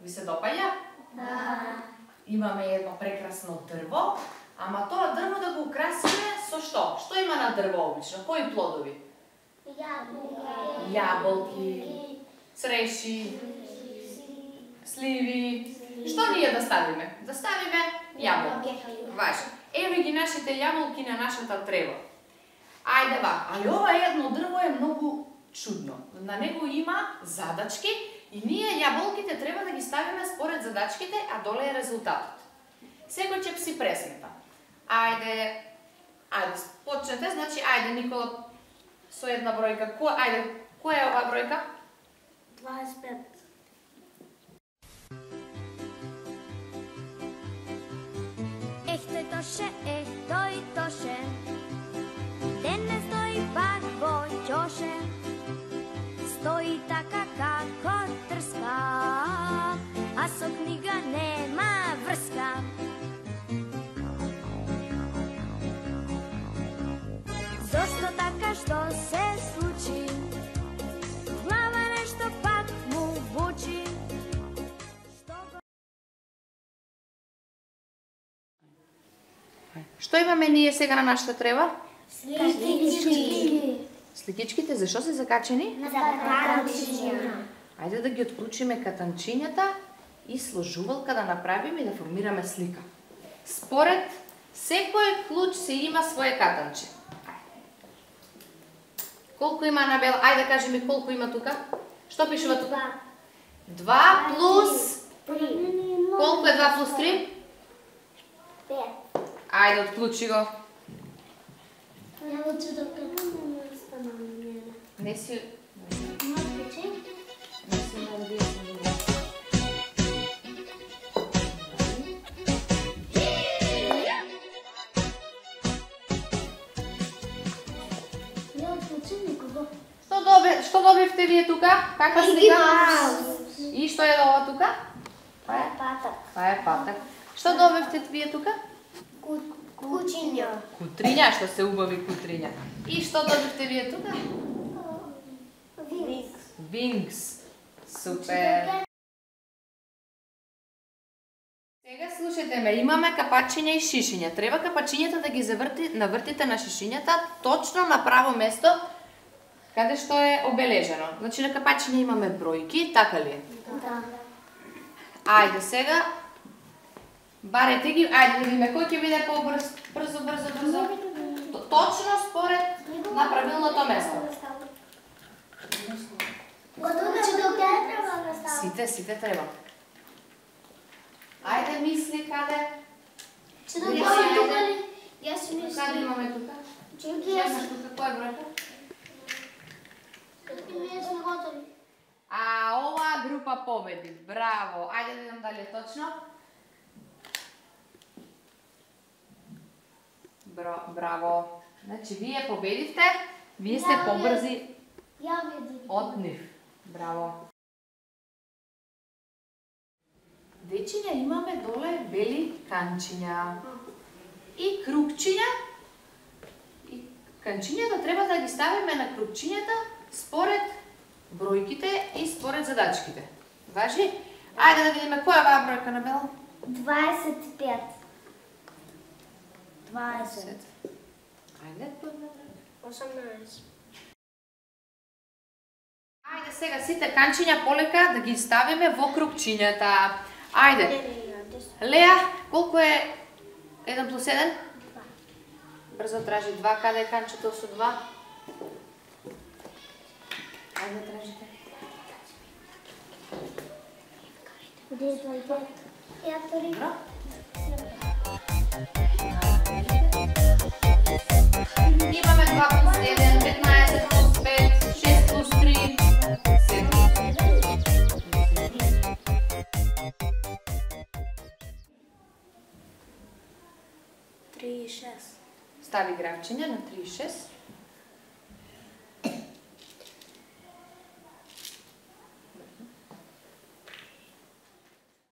Ви се допаѓа? Да. Имаме едно прекрасно дрво, ама тоа дрво да го украсиме со што? Што има на дрво обично? Кои плодови? Јаболки, цреши, сливи. Што ние да ставиме? Да ставиме јаболки. Важно. Еве ги нашите јаболки на нашата трева. Ајде вака. Али ова едно дрво е многу чудно. На него има задачки и ние јаболките треба да ги ставиме според задачките, а доле е резултатот. Секој ќе си пресмета. Ајде, почнете, значи ајде Никола со една бројка. Ајде, која е оваа бројка? 25. Тој тоше, денес тој пак во ќоше, стои така како трска, а со книга нема врска. Зошто така, што се случи? Глава нешто пак му бучи. Што имаме ние сега на нашата трева? Сликички. Сликичките зашо се закачени? На катанчиња. Ајде да ги откручиме катанчињата и сложувалка да направиме и да формираме слика. Според секој клуч се има свое катанче. Колку има Анабела? Ајде кажи ми колку има тука? Што пишува тука? 2 плюс 3. Колку е 2 плюс 3? 5. Ајде, отклучи го. Ево че да не станам. Не си... Може че? Не си наредија се добро. Не отклучи никого. Што добивте вие тука? Каква слика? И што е ова тука? Това е патък. Това е патък. Што добивте вие тука? Кучиња. Кутриња, што се убави кутриња. И што добивте вие тука? Винкс. Винкс. Супер. Сега слушайте ме, имаме капачиња и шишиња. Треба капачињата да ги навртите на шишињата точно на право место каде што е обележено. Значи на капачиња имаме бројки, така ли е? Да. Ајде сега барете ги, ајде да видиме кој ќе биде побрз, брзо. Точно според на правилното место. Готово че до каде треба да ставам? Сите треба. Ајде мисли каде. Че до каде тука ли? Јас си Каде мислам. имаме тука? Чуки Имаш јас. тука која бројка? Ние сме готови. А оваа група победи. Браво. Ајде да видам дали е точно. Браво. Значи вие победивте. Вие сте побрзи Ја види. од нив. Браво. Дечиња имаме доле бели канчиња. И крупчиња. И канчињата треба да ги ставиме на крупчињата според бројките и според задачките. Важи? Ајде да видиме која е оваа бројка на Бела? 25. 20. Ајде, 18. Ајде сега сите канчиња полека да ги ставиме во крупчињата. Ајде. Леа, колку е 1 плюс 1? 2. Брзо тражи 2, каде е канчето со 2? Ајде тражите. Куде е твој пет? Ја втори. Добро. Имаме 2 плюс 1, 15 плюс 5, 6 плюс 3, 7. 3 и 6. Стави графчиња на 3 и 6.